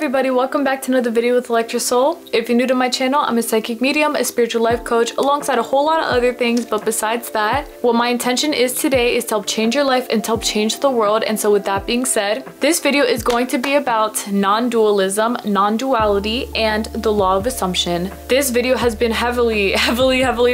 everybody, welcome back to another video with Electra Soul. If you're new to my channel, I'm a psychic medium, a spiritual life coach, alongside a whole lot of other things. But besides that, what my intention is today is to help change your life and to help change the world. And so with that being said, this video is going to be about non-dualism, non-duality, and the law of assumption. This video has been heavily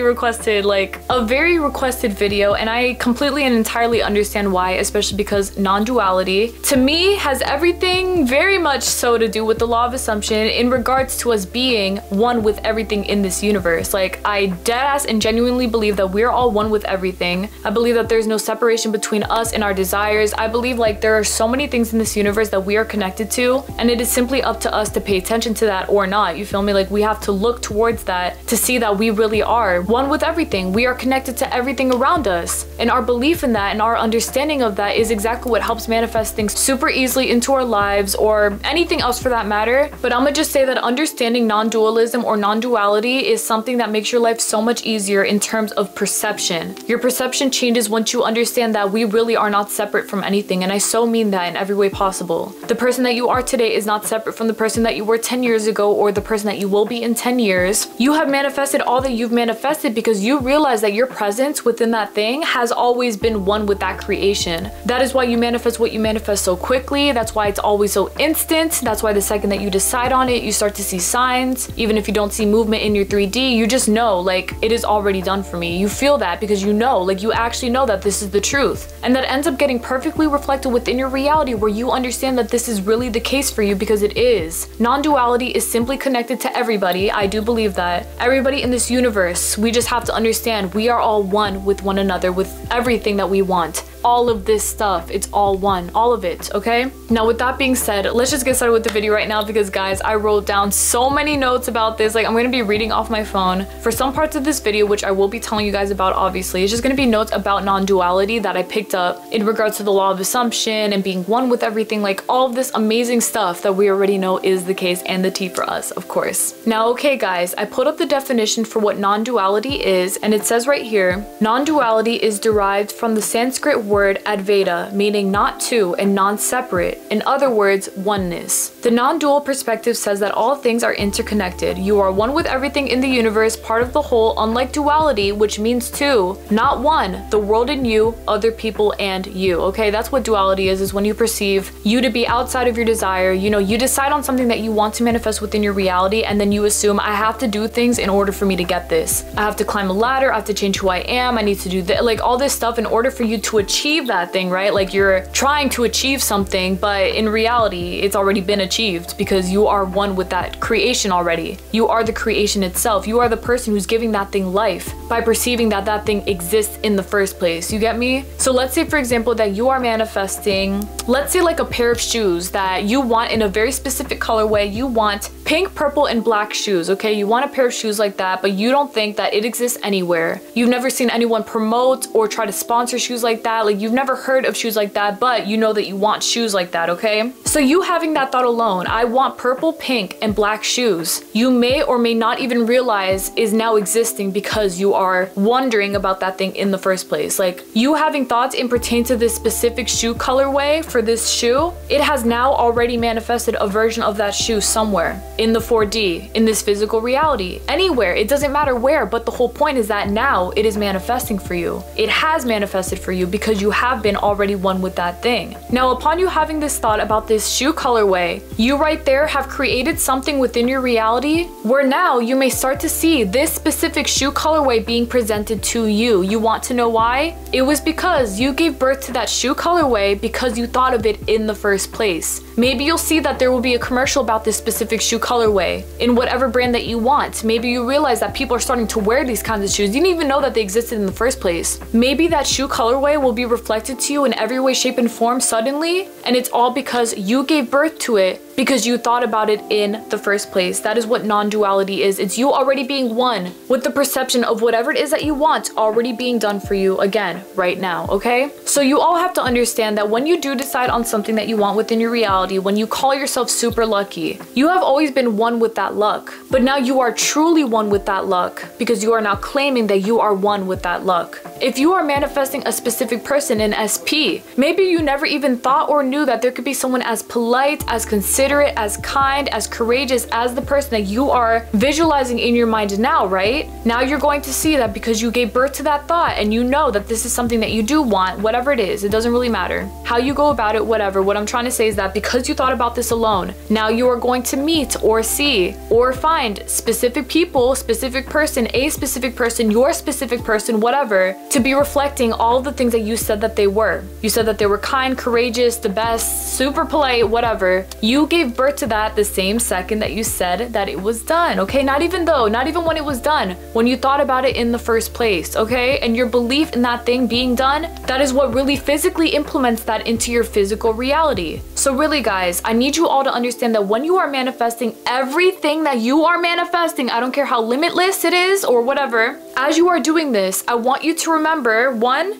requested, like a very requested video, and I completely and entirely understand why, especially because non-duality to me has everything very much so to do with the law of assumption in regards to us being one with everything in this universe. Like, I deadass and genuinely believe that we're all one with everything. I believe that there's no separation between us and our desires. I believe like there are so many things in this universe that we are connected to, and it is simply up to us to pay attention to that or not. You feel me? Like, we have to look towards that to see that we really are one with everything. We are connected to everything around us, and our belief in that and our understanding of that is exactly what helps manifest things super easily into our lives, or anything else for that matter. But I'm gonna just say that understanding non-dualism or non-duality is something that makes your life so much easier in terms of perception. Your perception changes once you understand that we really are not separate from anything, and I so mean that in every way possible. The person that you are today is not separate from the person that you were 10 years ago or the person that you will be in 10 years. You have manifested all that you've manifested because you realize that your presence within that thing has always been one with that creation. That is why you manifest what you manifest so quickly. That's why it's always so instant. That's why the second that you decide on it, you start to see signs. Even if you don't see movement in your 3D, you just know, like, it is already done for me. You feel that because you know, like, you actually know that this is the truth. And that ends up getting perfectly reflected within your reality, where you understand that this is really the case for you because it is. Non-duality is simply connected to everybody. I do believe that. Everybody in this universe, we just have to understand we are all one with one another, with everything that we want. All of this stuff, it's all one, all of it, okay? Now with that being said, let's just get started with the video right now, because guys, I wrote down so many notes about this. Like, I'm gonna be reading off my phone for some parts of this video, which I will be telling you guys about. Obviously, it's just gonna be notes about non-duality that I picked up in regards to the law of assumption and being one with everything, like all of this amazing stuff that we already know is the case, and the tea for us, of course. Now, okay guys, I pulled up the definition for what non-duality is, and it says right here, non-duality is derived from the Sanskrit word Advaita, meaning not two and non-separate. In other words, oneness. The non-dual perspective says that all things are interconnected. You are one with everything in the universe, part of the whole, unlike duality, which means two, not one, the world and you, other people and you. Okay, that's what duality is when you perceive you to be outside of your desire. You know, you decide on something that you want to manifest within your reality, and then you assume, I have to do things in order for me to get this. I have to climb a ladder, I have to change who I am, I need to do that, like all this stuff in order for you to achieve that thing, right? Like, you're trying to achieve something, but in reality it's already been achieved because you are one with that creation already. You are the creation itself. You are the person who's giving that thing life by perceiving that that thing exists in the first place. You get me? So let's say, for example, that you are manifesting, let's say like a pair of shoes that you want in a very specific colorway. You want pink, purple, and black shoes, okay? You want a pair of shoes like that, but you don't think that it exists anywhere. You've never seen anyone promote or try to sponsor shoes like that. Like, you've never heard of shoes like that, but you know that you want shoes like that, okay? So you having that thought alone, I want purple, pink, and black shoes, you may or may not even realize is now existing because you are wondering about that thing in the first place. Like, you having thoughts in pertain to this specific shoe colorway for this shoe, it has now already manifested a version of that shoe somewhere in the 4D, in this physical reality, anywhere. It doesn't matter where, but the whole point is that now it is manifesting for you. It has manifested for you because you have been already one with that thing. Now, upon you having this thought about this shoe colorway, you right there have created something within your reality where now you may start to see this specific shoe colorway being presented to you. You want to know why? It was because you gave birth to that shoe colorway because you thought of it in the first place. Maybe you'll see that there will be a commercial about this specific shoe colorway in whatever brand that you want. Maybe you realize that people are starting to wear these kinds of shoes. You didn't even know that they existed in the first place. Maybe that shoe colorway will be reflected to you in every way, shape, and form suddenly, and it's all because you gave birth to it because you thought about it in the first place. That is what non-duality is. It's you already being one with the perception of whatever it is that you want already being done for you again right now, okay? So you all have to understand that when you do decide on something that you want within your reality, when you call yourself super lucky, you have always been one with that luck. But now you are truly one with that luck because you are now claiming that you are one with that luck. If you are manifesting a specific person person in SP. Maybe you never even thought or knew that there could be someone as polite, as considerate, as kind, as courageous as the person that you are visualizing in your mind now, right? Now you're going to see that because you gave birth to that thought and you know that this is something that you do want, whatever it is, it doesn't really matter. How you go about it, whatever. What I'm trying to say is that because you thought about this alone, now you are going to meet or see or find specific people, specific person, a specific person, your specific person, whatever, to be reflecting all the things that you said that they were. You said that they were kind, courageous, the best, super polite, whatever. You gave birth to that the same second that you said that it was done, okay? Not even when it was done, when you thought about it in the first place, okay? And your belief in that thing being done, that is what really physically implements that into your physical reality. So really guys, I need you all to understand that when you are manifesting everything that you are manifesting, I don't care how limitless it is or whatever, as you are doing this, I want you to remember, one,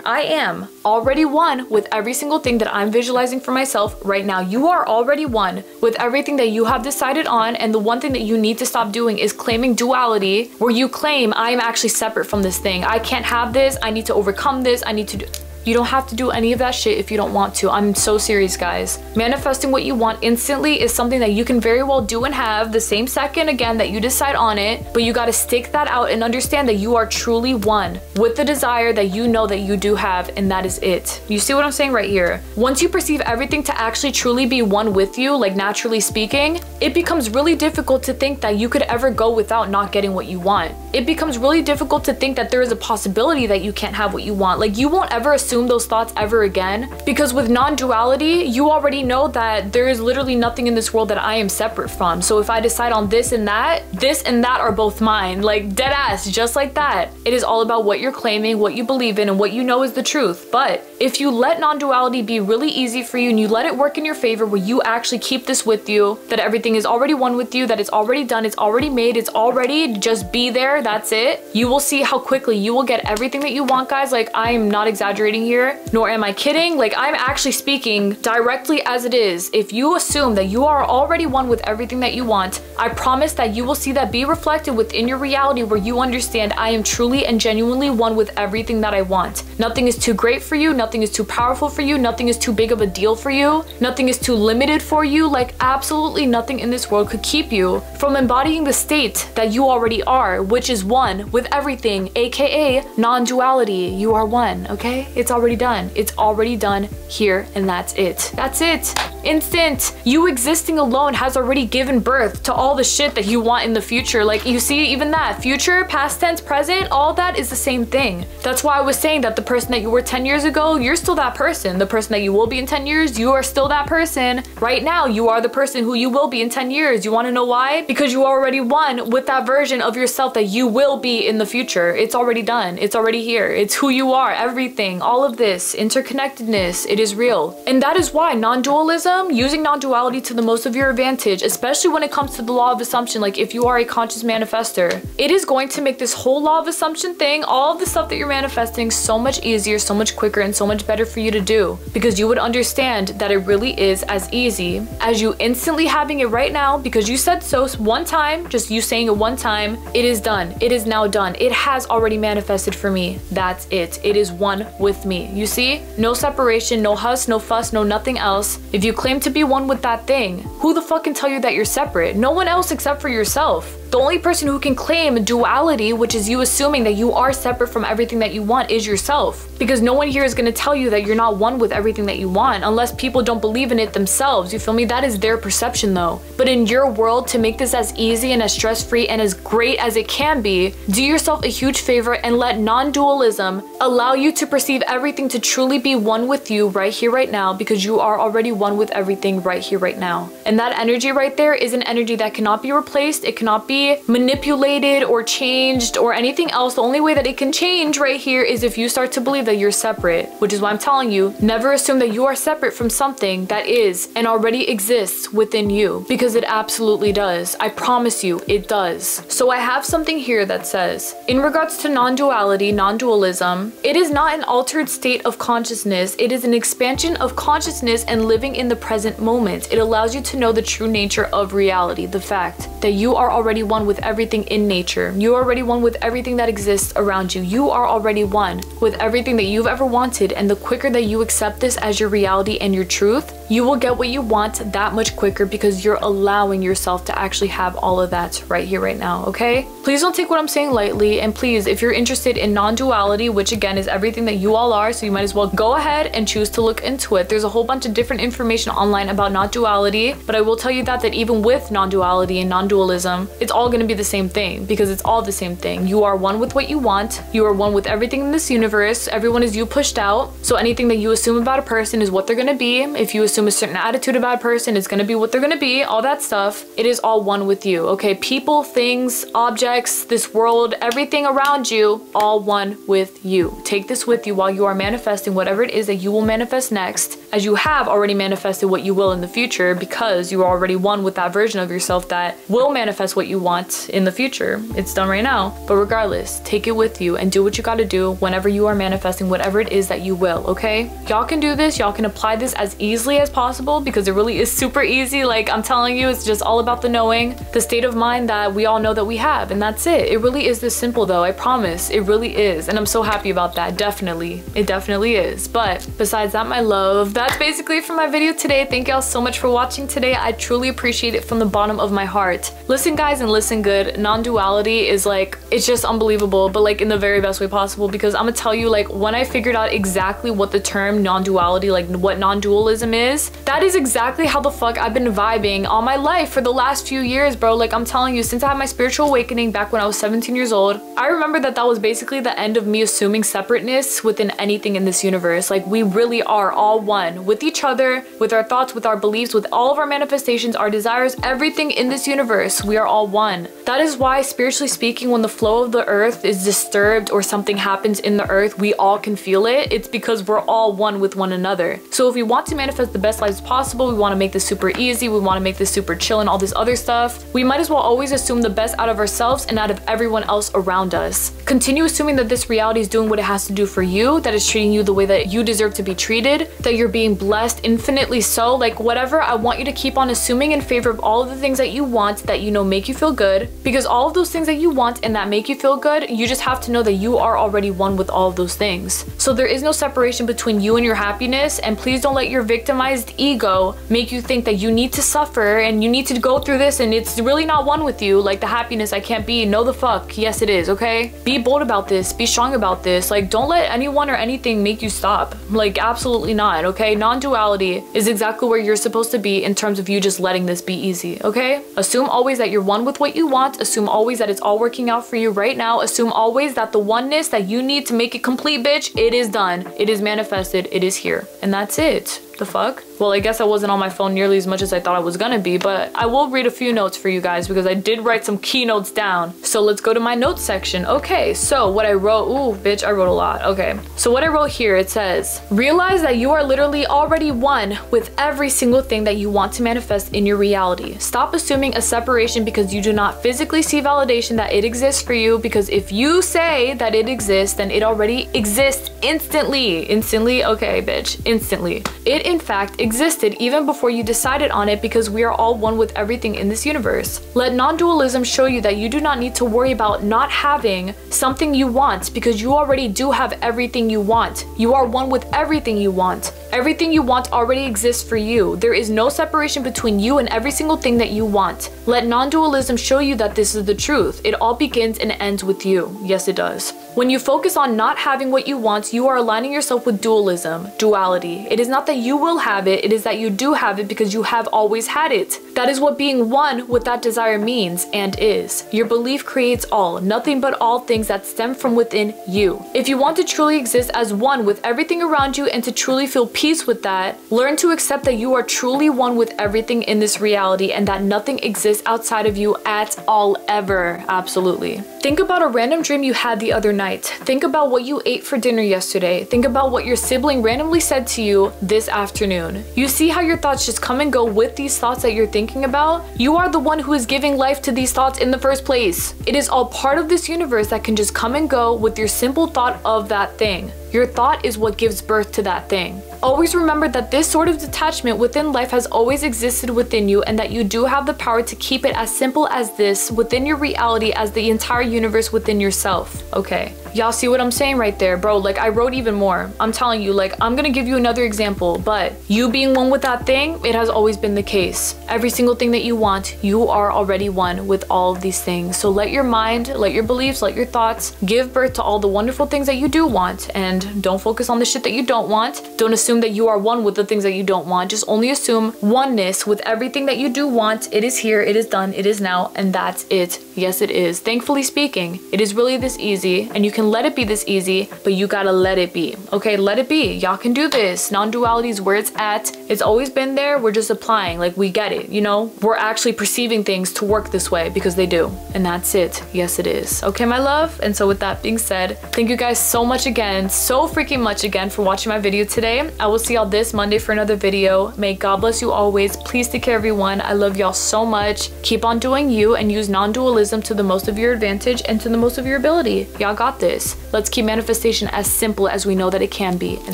I am already one with every single thing that I'm visualizing for myself right now. You are already one with everything that you have decided on, and the one thing that you need to stop doing is claiming duality, where you claim I am actually separate from this thing. I can't have this, I need to overcome this, I need to do... You don't have to do any of that shit if you don't want to. I'm so serious, guys. Manifesting what you want instantly is something that you can very well do and have the same second again that you decide on it, but you gotta stick that out and understand that you are truly one with the desire that you know that you do have, and that is it. You see what I'm saying right here? Once you perceive everything to actually truly be one with you, like naturally speaking, it becomes really difficult to think that you could ever go without not getting what you want. It becomes really difficult to think that there is a possibility that you can't have what you want. Like, you won't ever assume those thoughts ever again, because with non-duality, you already know that there is literally nothing in this world that I am separate from. So if I decide on this and that are both mine, like dead ass, just like that. It is all about what you're claiming, what you believe in, and what you know is the truth. But if you let non-duality be really easy for you and you let it work in your favor, where you actually keep this with you, that everything is already one with you, that it's already done, it's already made, it's already just be there, that's it, you will see how quickly you will get everything that you want, guys. Like, I am not exaggerating here, nor am I kidding. Like, I'm actually speaking directly as it is. If you assume that you are already one with everything that you want, I promise that you will see that be reflected within your reality, where you understand I am truly and genuinely one with everything that I want. Nothing is too great for you, nothing is too powerful for you, nothing is too big of a deal for you, nothing is too limited for you. Like, absolutely nothing in this world could keep you from embodying the state that you already are, which is one with everything, aka non-duality. You are one, okay? It's already done. It's already done here, and that's it. That's it. Instant. You existing alone has already given birth to all the shit that you want in the future. Like, you see, even that future, past tense, present, all that is the same thing. That's why I was saying that the person that you were 10 years ago, you're still that person. The person that you will be in 10 years, you are still that person. Right now, you are the person who you will be in 10 years. You want to know why? Because you already won with that version of yourself that you will be in the future. It's already done. It's already here. It's who you are, everything, all of this, interconnectedness, it is real. And that is why non-dualism, using non-duality to the most of your advantage, especially when it comes to the law of assumption, like if you are a conscious manifester, it is going to make this whole law of assumption thing, all of the stuff that you're manifesting, so much easier, so much quicker, and so much better for you to do, because you would understand that it really is as easy as you instantly having it right now, because you said so one time, just you saying it one time. It is done. It is now done. It has already manifested for me. That's it. It is one with me. You see? No separation, no huss, no fuss, no nothing else. If you claim to be one with that thing, who the fuck can tell you that you're separate? No one else except for yourself. The only person who can claim duality, which is you assuming that you are separate from everything that you want, is yourself. Because no one here is going to tell you that you're not one with everything that you want, unless people don't believe in it themselves. You feel me? That is their perception though. But in your world, to make this as easy and as stress-free and as great as it can be, do yourself a huge favor and let non-dualism allow you to perceive everything to truly be one with you right here, right now, because you are already one with everything right here, right now. And that energy right there is an energy that cannot be replaced. It cannot be manipulated or changed or anything else. The only way that it can change right here is if you start to believe that you're separate, which is why I'm telling you, never assume that you are separate from something that is and already exists within you, because it absolutely does. I promise you, it does. So I have something here that says, in regards to non-duality, non-dualism, it is not an altered state of consciousness. It is an expansion of consciousness and living in the present moment. It allows you to know the true nature of reality, the fact that you are already one with everything in nature. You are already one with everything that exists around you. You are already one with everything that you've ever wanted, and the quicker that you accept this as your reality and your truth, you will get what you want that much quicker because you're allowing yourself to actually have all of that right here, right now, okay? Please don't take what I'm saying lightly, and please, if you're interested in non-duality, which again is everything that you all are, so you might as well go ahead and choose to look into it. There's a whole bunch of different information online about non-duality, but I will tell you that even with non-duality and non-dualism, it's all gonna be the same thing because it's all the same thing. You are one with what you want. You are one with everything in this universe. Everyone is you pushed out. So anything that you assume about a person is what they're gonna be. If you assume a certain attitude about a person, it's gonna be what they're gonna be. All that stuff, it is all one with you, okay? People, things, objects, this world, everything around you, all one with you. Take this with you while you are manifesting whatever it is that you will manifest next, as you have already manifested what you will in the future because you are already one with that version of yourself that will manifest what you want in the future. It's done right now. But regardless, take it with you and do what you gotta do whenever you are manifesting whatever it is that you will, okay? Y'all can do this. Y'all can apply this as easily as possible because it really is super easy. Like I'm telling you, it's just all about the knowing, the state of mind that we all know that we have, and that's it. It really is this simple though, I promise. It really is, and I'm so happy about that. Definitely. It definitely is. But besides that, my love, that's basically it for my video today. Thank y'all so much for watching today. I truly appreciate it from the bottom of my heart. Listen guys, and listen good. Non-duality is like, it's just unbelievable, but like in the very best way possible, because I'm gonna tell you, like when I figured out exactly what the term non-duality, like what non-dualism is, that is exactly how the fuck I've been vibing all my life for the last few years, bro. Like I'm telling you, since I had my spiritual awakening back when I was 17 years old, I remember that that was basically the end of me assuming separateness within anything in this universe. Like we really are all one with each other, with our thoughts, with our beliefs, with all of our manifestations, our desires, everything in this universe. We are all one. That is why, spiritually speaking, when the flow of the earth is disturbed or something happens in the earth, we all can feel it. It's because we're all one with one another. So if we want to manifest the best lives possible, we want to make this super easy, we want to make this super chill and all this other stuff, we might as well always assume the best out of ourselves and out of everyone else around us. Continue assuming that this reality is doing what it has to do for you, that it's treating you the way that you deserve to be treated, that you're being blessed infinitely so, like whatever. I want you to keep on assuming in favor of all of the things that you want, that you know make you feel good, because all of those things that you want and that make you feel good, you just have to know that you are already one with all of those things. So there is no separation between you and your happiness, and please don't let your victimized ego make you think that you need to suffer and you need to go through this and it's really not one with you. Like the happiness I can't be. No the fuck. Yes it is, okay? Be bold about this. Be strong about this. Like don't let anyone or anything make you stop. Like absolutely not, okay? Non-duality is exactly where you're supposed to be in terms of you just letting this be easy, okay? Assume always that you're one with what you want. Assume always that it's all working out for you right now. Assume always that the oneness that you need to make it complete, bitch, it is done. It is manifested. It is here. And that's it. The fuck? Well, I guess I wasn't on my phone nearly as much as I thought I was gonna be, but I will read a few notes for you guys because I did write some keynotes down. So let's go to my notes section. Okay, so what I wrote, ooh, bitch, I wrote a lot. Okay, so what I wrote here, it says, realize that you are literally already one with every single thing that you want to manifest in your reality. Stop assuming a separation because you do not physically see validation that it exists for you, because if you say that it exists, then it already exists instantly. Instantly? Okay, bitch, instantly. It in fact existed even before you decided on it, because we are all one with everything in this universe. Let non-dualism show you that you do not need to worry about not having something you want, because you already do have everything you want. You are one with everything you want. Everything you want already exists for you. There is no separation between you and every single thing that you want. Let non-dualism show you that this is the truth. It all begins and ends with you. Yes, it does. When you focus on not having what you want, you are aligning yourself with dualism, duality. It is not that you will have it, it is that you do have it because you have always had it. That is what being one with that desire means and is. Your belief creates all, nothing but all things that stem from within you. If you want to truly exist as one with everything around you and to truly feel peace with that, learn to accept that you are truly one with everything in this reality and that nothing exists outside of you at all ever. Absolutely. Think about a random dream you had the other night. Think about what you ate for dinner yesterday. Think about what your sibling randomly said to you this afternoon. You see how your thoughts just come and go with these thoughts that you're thinking about? You are the one who is giving life to these thoughts in the first place. It is all part of this universe that can just come and go with your simple thought of that thing. Your thought is what gives birth to that thing. Always remember that this sort of detachment within life has always existed within you, and that you do have the power to keep it as simple as this within your reality as the entire universe within yourself. Okay, y'all see what I'm saying right there, bro? Like, I wrote even more. I'm telling you, like, I'm gonna give you another example, but you being one with that thing, it has always been the case. Every single thing that you want, you are already one with all of these things. So let your mind, let your beliefs, let your thoughts give birth to all the wonderful things that you do want, and don't focus on the shit that you don't want. Don't assume that you are one with the things that you don't want. Just only assume oneness with everything that you do want. It is here, it is done, it is now, and that's it. Yes, it is. Thankfully speaking, it is really this easy, and you can let it be this easy, but you gotta let it be. Okay, let it be. Y'all can do this. Non-duality is where it's at. It's always been there. We're just applying. Like, we get it, you know? We're actually perceiving things to work this way because they do. And that's it. Yes, it is. Okay, my love? And so with that being said, thank you guys so much again, so freaking much again for watching my video today. I will see y'all this Monday for another video. May God bless you always. Please take care, everyone. I love y'all so much. Keep on doing you and use non-dualism to the most of your advantage and to the most of your ability. Y'all got this. Let's keep manifestation as simple as we know that it can be, and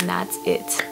that's it.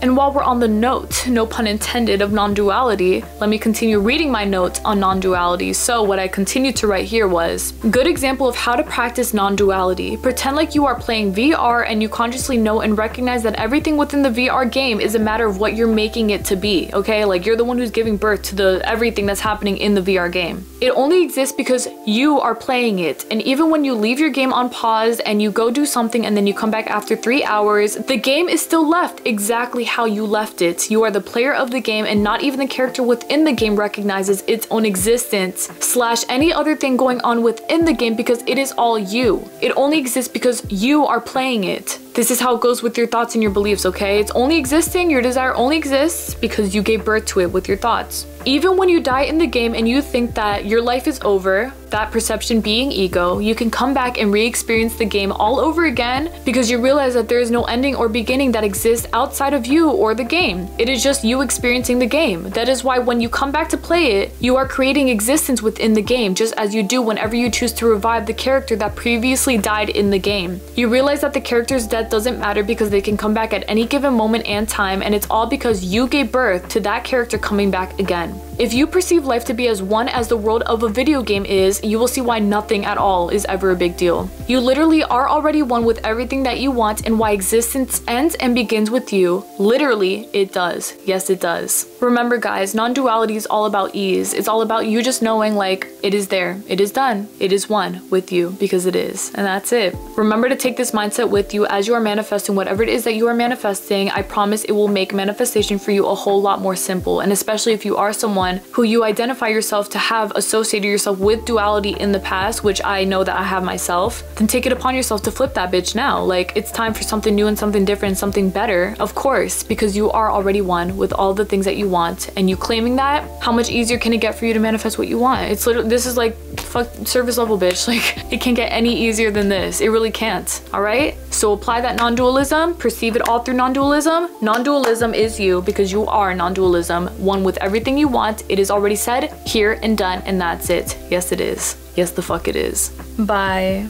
And while we're on the note, no pun intended, of non-duality, let me continue reading my notes on non-duality. So what I continued to write here was, good example of how to practice non-duality. Pretend like you are playing VR and you consciously know and recognize that everything within the VR game is a matter of what you're making it to be, okay? Like, you're the one who's giving birth to everything that's happening in the VR game. It only exists because you are playing it. And even when you leave your game on pause and you go do something and then you come back after 3 hours, the game is still left exactly how you left it. You are the player of the game, and not even the character within the game recognizes its own existence / any other thing going on within the game, because it is all you. It only exists because you are playing it. This is how it goes with your thoughts and your beliefs, okay? It's only existing, your desire only exists because you gave birth to it with your thoughts. Even when you die in the game and you think that your life is over, that perception being ego, you can come back and re-experience the game all over again because you realize that there is no ending or beginning that exists outside of you or the game. It is just you experiencing the game. That is why when you come back to play it, you are creating existence within the game, just as you do whenever you choose to revive the character that previously died in the game. You realize that the character's death doesn't matter because they can come back at any given moment and time, and it's all because you gave birth to that character coming back again. If you perceive life to be as one as the world of a video game is, you will see why nothing at all is ever a big deal. You literally are already one with everything that you want, and why existence ends and begins with you. Literally, it does. Yes, it does. Remember guys, non-duality is all about ease. It's all about you just knowing, like, it is there, it is done, it is one with you because it is, and that's it. Remember to take this mindset with you as you are manifesting whatever it is that you are manifesting. I promise it will make manifestation for you a whole lot more simple, and especially if you are someone who you identify yourself to have associated yourself with duality in the past, which I know that I have myself, then take it upon yourself to flip that bitch now. Like, it's time for something new and something different, something better, of course, because you are already one with all the things that you want, and you claiming that, how much easier can it get for you to manifest what you want? It's literally, this is like, fuck, service level, bitch. Like, it can't get any easier than this. It really can't, all right? So apply that non-dualism, perceive it all through non-dualism. Non-dualism is you because you are non-dualism, one with everything you want. It is already said, here and done, and that's it. Yes, it is. Yes, the fuck it is. Bye.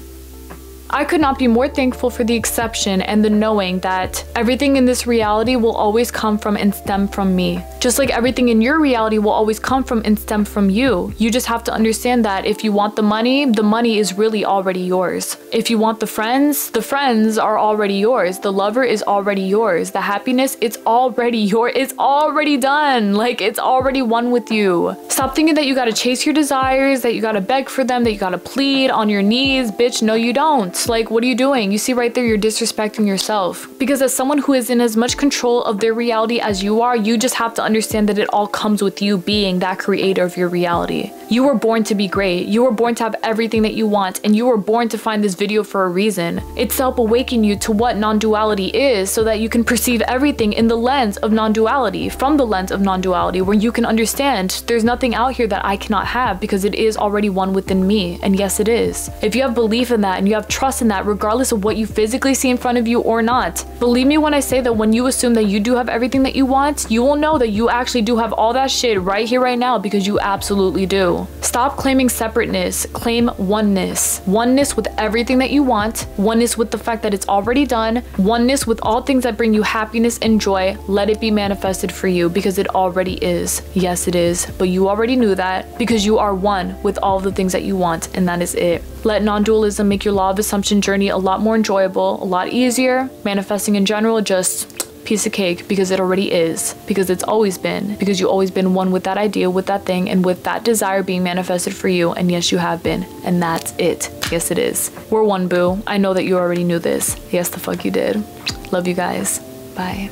I could not be more thankful for the exception and the knowing that everything in this reality will always come from and stem from me. Just like everything in your reality will always come from and stem from you. You just have to understand that if you want the money is really already yours. If you want the friends are already yours. The lover is already yours. The happiness, it's already yours. It's already done. Like, it's already one with you. Stop thinking that you gotta chase your desires, that you gotta beg for them, that you gotta plead on your knees. Bitch, no you don't. Like, what are you doing? You see right there, you're disrespecting yourself. Because as someone who is in as much control of their reality as you are, you just have to understand that it all comes with you being that creator of your reality. You were born to be great. You were born to have everything that you want, and you were born to find this video for a reason. It's to help awaken you to what non-duality is so that you can perceive everything in the lens of non-duality, from the lens of non-duality, where you can understand there's nothing out here that I cannot have because it is already one within me. And yes, it is. If you have belief in that and you have trust in that, regardless of what you physically see in front of you or not, believe me when I say that when you assume that you do have everything that you want, you will know that you actually do have all that shit right here, right now, because you absolutely do. Stop claiming separateness, claim oneness. Oneness with everything that you want, oneness with the fact that it's already done, oneness with all things that bring you happiness and joy. Let it be manifested for you because it already is. Yes, it is, but you already knew that because you are one with all the things that you want, and that is it. Let non-dualism make your law of assumption journey a lot more enjoyable, a lot easier. Manifesting in general, just piece of cake because it already is, because it's always been, because you've always been one with that idea, with that thing, and with that desire being manifested for you. And yes, you have been, and that's it. Yes, it is. We're one, boo. I know that you already knew this. Yes, the fuck you did. Love you guys. Bye.